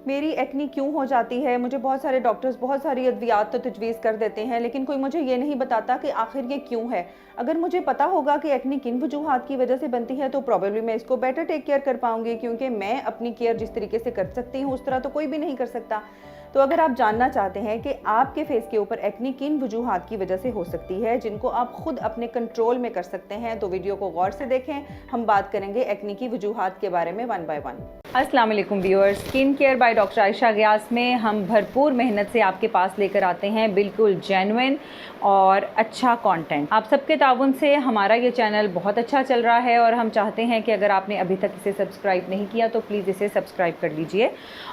मेरी एक्नी क्यों हो जाती है। मुझे बहुत सारे डॉक्टर्स बहुत सारी अद्वियात तो तजवीज़ कर देते हैं, लेकिन कोई मुझे ये नहीं बताता कि आखिर ये क्यों है। अगर मुझे पता होगा कि एक्नी किन वजूहात की वजह से बनती है तो प्रॉब्लली मैं इसको बेटर टेक केयर कर पाऊँगी, क्योंकि मैं अपनी केयर जिस तरीके से कर सकती हूँ उस तरह तो कोई भी नहीं कर सकता। तो अगर आप जानना चाहते हैं कि आपके फेस के ऊपर एक्नी किन वजूहात की वजह से हो सकती है जिनको आप खुद अपने कंट्रोल में कर सकते हैं, तो वीडियो को गौर से देखें। हम बात करेंगे एक्नी की वजूहात के बारे में वन बाय वन। अस्सलाम वालेकुम viewers, skin care by doctor Ayesha Geass में हम भरपूर मेहनत से आपके पास लेकर आते हैं बिल्कुल जेन्युइन और अच्छा कंटेंट। आप सबके ताउन से हमारा ये चैनल बहुत अच्छा चल रहा है और हम चाहते हैं कि अगर आपने अभी तक इसे सब्सक्राइब नहीं किया तो प्लीज़ इसे सब्सक्राइब कर लीजिए।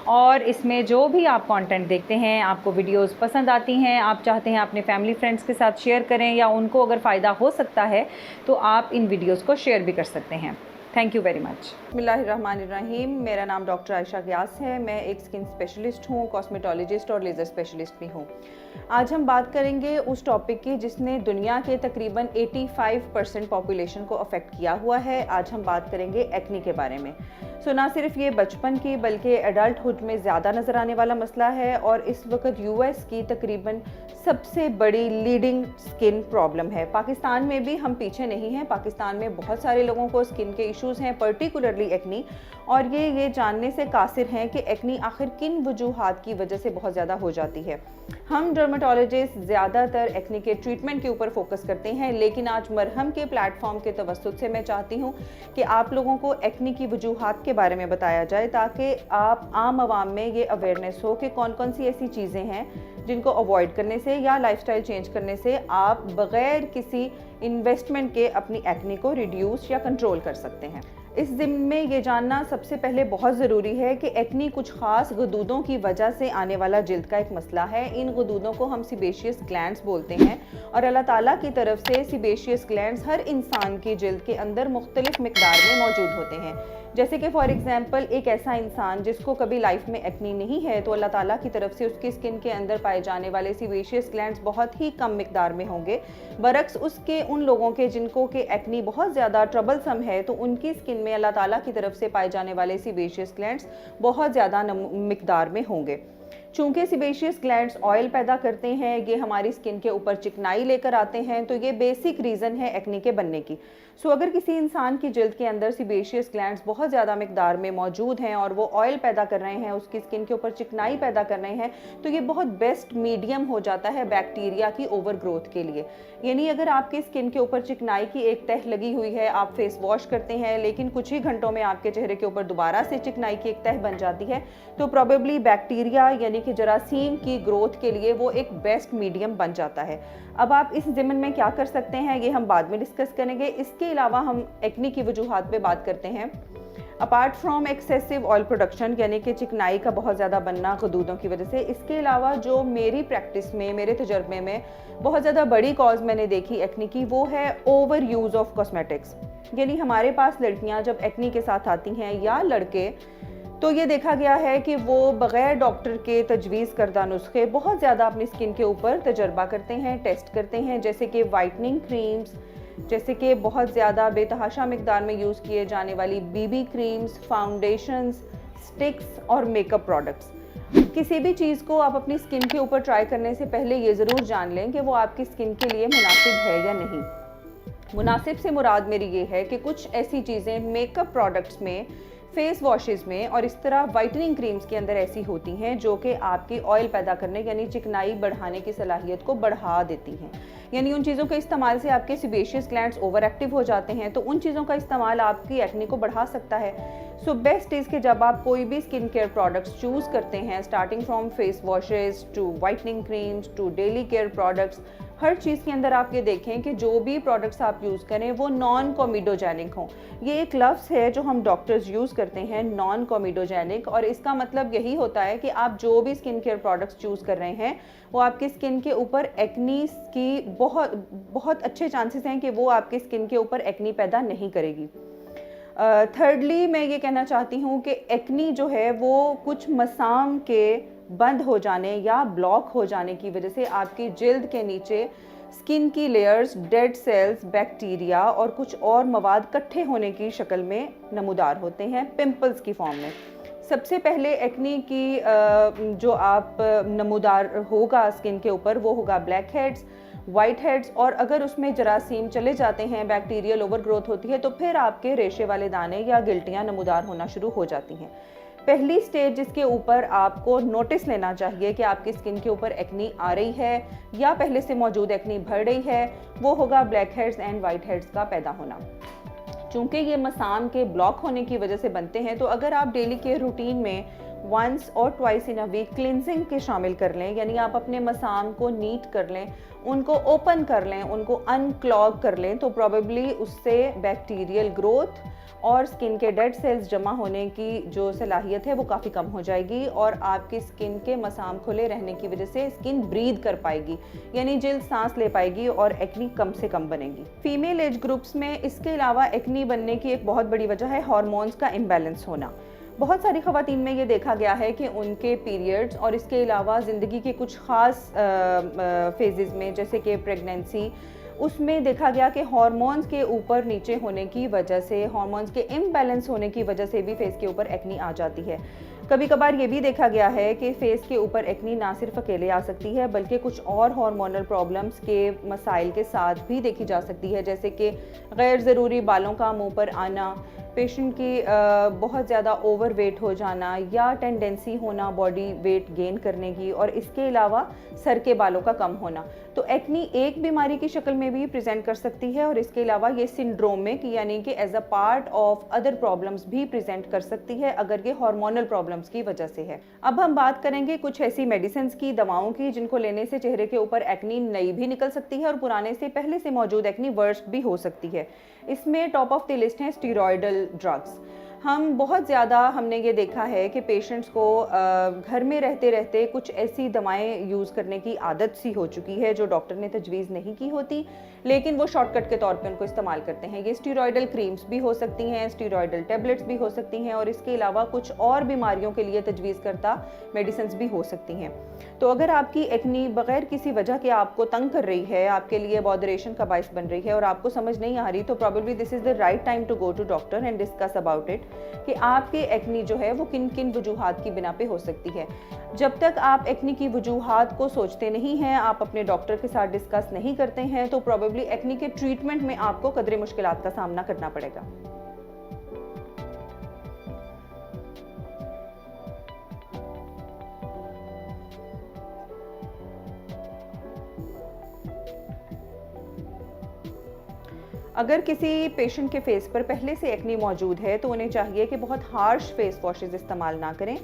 और इसमें जो भी आप कंटेंट देखते हैं, आपको वीडियोस पसंद आती हैं, आप चाहते हैं अपने फैमिली फ्रेंड्स के साथ शेयर करें या उनको अगर फ़ायदा हो सकता है तो आप इन वीडियोज़ को शेयर भी कर सकते हैं। Thank you very much. बिस्मिल्लाहिर्रहमानिर्रहीम। मेरा नाम डॉक्टर आयशा गियास है। मैं एक स्किन स्पेशलिस्ट हूँ, कॉस्मेटोलॉजिस्ट और लेज़र स्पेशलिस्ट भी हूँ। आज हम बात करेंगे उस टॉपिक की जिसने दुनिया के तकरीबन 85% पॉपुलेशन को अफेक्ट किया हुआ है। आज हम बात करेंगे एक्नी के बारे में। सो ना सिर्फ ये बचपन की बल्कि एडल्टहुड में ज़्यादा नज़र आने वाला मसला है और इस वक्त यूएस की तकरीबन सबसे बड़ी लीडिंग स्किन प्रॉब्लम है। पाकिस्तान में भी हम पीछे नहीं हैं। पाकिस्तान में बहुत सारे लोगों को स्किन के इश्यूज़ हैं, पर्टिकुलरली एक्नी, और ये जानने से कासिर हैं कि एक्नी आखिर किन वजूहात की वजह से बहुत ज़्यादा हो जाती है। हम डर्मेटोलॉजिस्ट ज़्यादातर एक्नी के ट्रीटमेंट के ऊपर फोकस करते हैं, लेकिन आज मरहम के प्लेटफॉर्म के तवस्सुत से मैं चाहती हूँ कि आप लोगों को एक्नी की वजूहात के बारे में बताया जाए ताकि आप आम आवाम में ये अवेयरनेस हो कि कौन कौन सी ऐसी चीज़ें हैं जिनको अवॉइड करने से या लाइफस्टाइल चेंज करने से आप बग़ैर किसी इन्वेस्टमेंट के अपनी एक्नी को रिड्यूस या कंट्रोल कर सकते हैं। इस ज़िम्मे में ये जानना सबसे पहले बहुत ज़रूरी है कि एक्नी कुछ ख़ास गदूदों की वजह से आने वाला जिल्द का एक मसला है। इन गदूदों को हम सिबेशियस ग्लैंड्स बोलते हैं और अल्लाह ताला की तरफ से सिबेशियस ग्लैंड्स हर इंसान की जिल्द के अंदर मुख्तलिफ मिकदार में मौजूद होते हैं। जैसे कि फॉर एग्जांपल एक ऐसा इंसान जिसको कभी लाइफ में एक्नी नहीं है तो अल्लाह ताला की तरफ से उसकी स्किन के अंदर पाए जाने वाले सिबेशियस ग्लैंड्स बहुत ही कम मिकदार में होंगे। बरक्स उसके उन लोगों के जिनको कि एक्नी बहुत ज़्यादा ट्रबलसम है तो उनकी स्किन में अल्लाह ताला की तरफ से पाए जाने वाले सिबेशियस ग्लैंड्स बहुत ज़्यादा मिकदार में होंगे। चूँकि सिबेशियस ग्लैंड्स ऑयल पैदा करते हैं, ये हमारी स्किन के ऊपर चिकनाई लेकर आते हैं, तो ये बेसिक रीज़न है एक्नी के बनने की। सो अगर किसी इंसान की जिल्द के अंदर सिबेशियस ग्लैंड्स बहुत ज़्यादा मिकदार में मौजूद हैं और वो ऑयल पैदा कर रहे हैं, उसकी स्किन के ऊपर चिकनाई पैदा कर रहे हैं, तो ये बहुत बेस्ट मीडियम हो जाता है बैक्टीरिया की ओवर ग्रोथ के लिए। यानी अगर आपकी स्किन के ऊपर चिकनाई की एक तह लगी हुई है, आप फेस वॉश करते हैं लेकिन कुछ ही घंटों में आपके चेहरे के ऊपर दोबारा से चिकनाई की एक तह बन जाती है, तो प्रॉबेबली बैक्टीरिया यानी कि जरासीम की ग्रोथ के लिए वो एक बेस्ट मीडियम बन जाता है। अब आप इस ज़िम्न में क्या कर सकते हैं ये हम बाद में डिस्कस करेंगे। इसके अलावा हम एक्नी की वजूहात पे बात करते हैं। Apart from excessive oil production यानी कि चिकनाई का बहुत ज़्यादा बनना गदूदों की वजह से, इसके अलावा जो मेरी प्रैक्टिस में, मेरे तजर्बे में बहुत ज़्यादा बड़ी कॉज मैंने देखी एक्नी की, वो है ओवर यूज़ ऑफ कॉस्मेटिक्स। यानी हमारे पास लड़कियां जब एक्नी के साथ आती हैं या लड़के, तो ये देखा गया है कि वो बग़ैर डॉक्टर के तजवीज़ करदा नुस्खे बहुत ज़्यादा अपनी स्किन के ऊपर तजर्बा करते हैं, टेस्ट करते हैं, जैसे कि वाइटनिंग क्रीम्स, जैसे कि बहुत ज़्यादा बेतहाशा मिकदार में यूज़ किए जाने वाली बीबी क्रीम्स, फाउंडेशंस, स्टिक्स और मेकअप प्रोडक्ट्स। किसी भी चीज़ को आप अपनी स्किन के ऊपर ट्राई करने से पहले ये ज़रूर जान लें कि वो आपकी स्किन के लिए मुनासिब है या नहीं। मुनासिब से मुराद मेरी ये है कि कुछ ऐसी चीज़ें मेकअप प्रोडक्ट्स में, फेस वॉशेस में और इस तरह वाइटनिंग क्रीम्स के अंदर ऐसी होती हैं जो कि आपकी ऑयल पैदा करने यानी चिकनाई बढ़ाने की सलाहियत को बढ़ा देती हैं। यानी उन चीज़ों के इस्तेमाल से आपके सिबेशियस ग्लैंड्स ओवर एक्टिव हो जाते हैं, तो उन चीज़ों का इस्तेमाल आपकी एक्नी को बढ़ा सकता है। सो बेस्ट इज़ कि जब आप कोई भी स्किन केयर प्रोडक्ट्स चूज़ करते हैं, starting from face washes to whitening creams to daily care products, हर चीज़ के अंदर आप ये देखें कि जो भी प्रोडक्ट्स आप यूज़ करें वो नॉन कोमिडोजेनिक हों। ये एक लफ्ज़ है जो हम डॉक्टर्स यूज़ करते हैं, नॉन कोमिडोजेनिक, और इसका मतलब यही होता है कि आप जो भी स्किन केयर प्रोडक्ट्स चूज़ कर रहे हैं वो आपकी स्किन के ऊपर एक्नी की बहुत अच्छे चांसेस हैं कि वो आपकी स्किन के ऊपर एक्नी पैदा नहीं करेगी। थर्डली मैं ये कहना चाहती हूँ कि एक्नी जो है वो कुछ मसाम के बंद हो जाने या ब्लॉक हो जाने की वजह से आपकी जिल्द के नीचे स्किन की लेयर्स, डेड सेल्स, बैक्टीरिया और कुछ और मवाद इकट्ठे होने की शक्ल में नमूदार होते हैं, पिंपल्स की फॉर्म में। सबसे पहले एक्नी की जो आप नमूदार होगा स्किन के ऊपर वो होगा ब्लैक हेड्स, वाइट हेड्स, और अगर उसमें जरासीम चले जाते हैं, बैक्टीरियल ओवरग्रोथ होती है, तो फिर आपके रेशे वाले दाने या गिल्टियाँ नमूदार होना शुरू हो जाती हैं। पहली स्टेज जिसके ऊपर आपको नोटिस लेना चाहिए कि आपकी स्किन के ऊपर एक्नी आ रही है या पहले से मौजूद एक्नी बढ़ रही है, वो होगा black heads and white heads का पैदा होना। चूँकि ये मसाम के ब्लॉक होने की वजह से बनते हैं, तो अगर आप डेली केयर रूटीन में वंस और twice in a week cleansing के शामिल कर लें, यानी आप अपने मसाम को नीट कर लें, उनको ओपन कर लें, उनको अनक्लॉग कर लें, तो प्रॉबेबली उससे बैक्टीरियल ग्रोथ और स्किन के डेड सेल्स जमा होने की जो सलाहियत है वो काफ़ी कम हो जाएगी और आपकी स्किन के मसाम खुले रहने की वजह से स्किन ब्रीद कर पाएगी, यानी जिल्द सांस ले पाएगी और एक्नी कम से कम बनेगी। फीमेल एज ग्रुप्स में इसके अलावा एक्नी बनने की एक बहुत बड़ी वजह है हार्मोन्स का इम्बैलेंस होना। बहुत सारी ख़वातीन में ये देखा गया है कि उनके पीरियड्स और इसके अलावा ज़िंदगी के कुछ ख़ास फेजेस में, जैसे कि प्रेगनेंसी, उसमें देखा गया कि हार्मोन्स के ऊपर नीचे होने की वजह से, हार्मोन्स के इम्बैलेंस होने की वजह से भी फेस के ऊपर एक्नी आ जाती है। कभी कभार ये भी देखा गया है कि फेस के ऊपर एक्नी ना सिर्फ अकेले आ सकती है बल्कि कुछ और हार्मोनल प्रॉब्लम्स के मसाइल के साथ भी देखी जा सकती है, जैसे कि गैर ज़रूरी बालों का मुंह पर आना, पेशेंट की बहुत ज़्यादा ओवर वेट हो जाना या टेंडेंसी होना बॉडी वेट गेन करने की, और इसके अलावा सर के बालों का कम होना। तो एक्नी एक बीमारी की शक्ल में भी प्रेजेंट कर सकती है और इसके अलावा ये सिंड्रोमिक यानी कि as a part of other problems भी प्रेजेंट कर सकती है अगर ये हार्मोनल प्रॉब्लम्स की वजह से है। अब हम बात करेंगे कुछ ऐसी मेडिसिन की, दवाओं की, जिनको लेने से चेहरे के ऊपर एक्नी नई भी निकल सकती है और पुराने से पहले से मौजूद एक्नी वर्स्ट भी हो सकती है। इसमें टॉप ऑफ द लिस्ट हैं स्टीरॉयडल ड्रग्स। हम बहुत ज़्यादा हमने ये देखा है कि पेशेंट्स को घर में रहते रहते कुछ ऐसी दवाएं यूज़ करने की आदत सी हो चुकी है जो डॉक्टर ने तजवीज़ नहीं की होती, लेकिन वो शॉर्टकट के तौर पे उनको इस्तेमाल करते हैं। ये स्टीरॉयडल क्रीम्स भी हो सकती हैं, स्टीरॉयडल टैबलेट्स भी हो सकती हैं, और इसके अलावा कुछ और बीमारियों के लिए तजवीज़ करता मेडिसिन भी हो सकती हैं। तो अगर आपकी एक्नी बगैर किसी वजह के आपको तंग कर रही है, आपके लिए बॉदरेशन का बायस बन रही है और आपको समझ नहीं आ रही, तो probably this is the right time to go to doctor and discuss about it कि आपकी एक्नी जो है वो किन किन वजूहात की बिना पे हो सकती है। जब तक आप एक्नी की वजूहात को सोचते नहीं हैं, आप अपने डॉक्टर के साथ डिस्कस नहीं करते हैं, तो प्रॉबेबली एक्नी के ट्रीटमेंट में आपको कदरे मुश्किलात का सामना करना पड़ेगा। अगर किसी पेशेंट के फेस पर पहले से एक्नी मौजूद है तो उन्हें चाहिए कि बहुत हार्श फेस वॉशेस इस्तेमाल ना करें।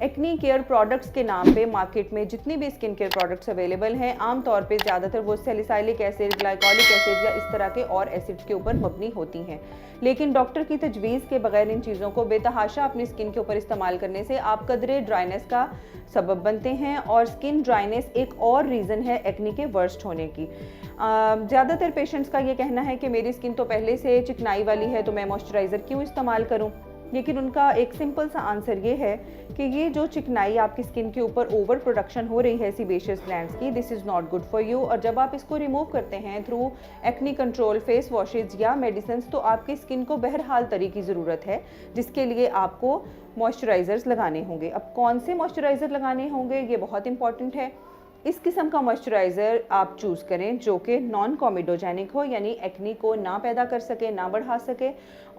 एक्नी केयर प्रोडक्ट्स के नाम पे मार्केट में जितनी भी स्किन केयर प्रोडक्ट्स अवेलेबल हैं, आमतौर पे ज़्यादातर वो सैलिसाइलिक एसिड, ग्लाइकोलिक एसिड या इस तरह के और एसिड्स के ऊपर मबनी होती हैं। लेकिन डॉक्टर की तजवीज़ के बगैर इन चीज़ों को बेतहाशा अपनी स्किन के ऊपर इस्तेमाल करने से आप कदरे ड्राइनेस का सबब बनते हैं, और स्किन ड्राइनेस एक और रीज़न है एक्नी के वर्स्ट होने की। ज़्यादातर पेशेंट्स का ये कहना है कि मेरी स्किन तो पहले से चिकनाई वाली है, तो मैं मॉइस्चराइज़र क्यों इस्तेमाल करूं? लेकिन उनका एक सिंपल सा आंसर ये है कि ये जो चिकनाई आपकी स्किन के ऊपर ओवर प्रोडक्शन हो रही है सीबेशियस ग्लैंड्स की, this is not good for you. और जब आप इसको रिमूव करते हैं through acne control face washes या मेडिसिन, तो आपकी स्किन को बहरहाल तरी की ज़रूरत है, जिसके लिए आपको मॉइस्चराइज़र्स लगाने होंगे। अब कौन से मॉइस्चराइज़र लगाने होंगे ये बहुत इंपॉर्टेंट है। इस किस्म का मॉइस्चराइज़र आप चूज़ करें जो कि नॉन कॉमेडोजेनिक हो, यानी एक्नी को ना पैदा कर सके, ना बढ़ा सके,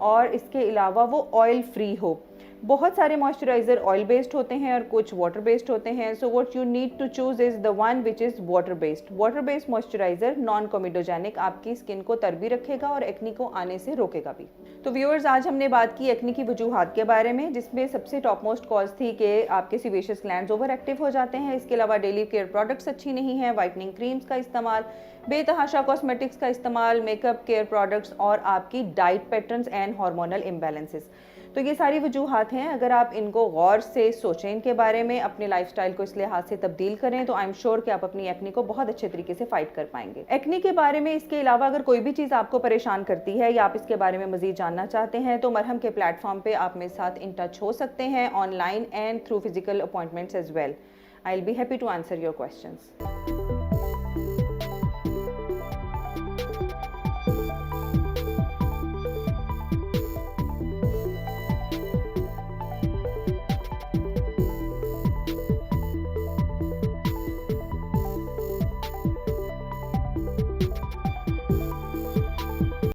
और इसके अलावा वो ऑयल फ्री हो। बहुत सारे मॉइस्चराइज़र ऑयल बेस्ड होते हैं और कुछ वाटर बेस्ड होते हैं, so what you need to choose is the one which is water based. Water based moisturiser non comedogenic आपकी स्किन को तर भी रखेगा और एक्नी को आने से रोकेगा भी। तो व्यूअर्स, आज हमने बात की एक्नी की वजूहात के बारे में, जिसमें सबसे टॉप मोस्ट कॉज थी कि आपके सीबेशियस ग्लैंड्स ओवर एक्टिव हो जाते हैं। इसके अलावा डेली केयर प्रोडक्ट्स अच्छी नहीं हैं, वाइटनिंग क्रीम्स का इस्तेमाल, बेतहाशा कॉस्मेटिक्स का इस्तेमाल, मेकअप केयर प्रोडक्ट्स और आपकी diet patterns and hormonal imbalances. तो ये सारी वजूहात हैं। अगर आप इनको गौर से सोचें इनके बारे में, अपने लाइफस्टाइल को इस लिहाज से तब्दील करें, तो आई एम श्योर कि आप अपनी एक्नी को बहुत अच्छे तरीके से फाइट कर पाएंगे। एक्नी के बारे में इसके अलावा अगर कोई भी चीज़ आपको परेशान करती है या आप इसके बारे में मजीद जानना चाहते हैं, तो मरहम के प्लेटफॉर्म पे आप मेरे साथ इन टच हो सकते हैं, online and through physical appointments as well. I will be happy to answer your questions.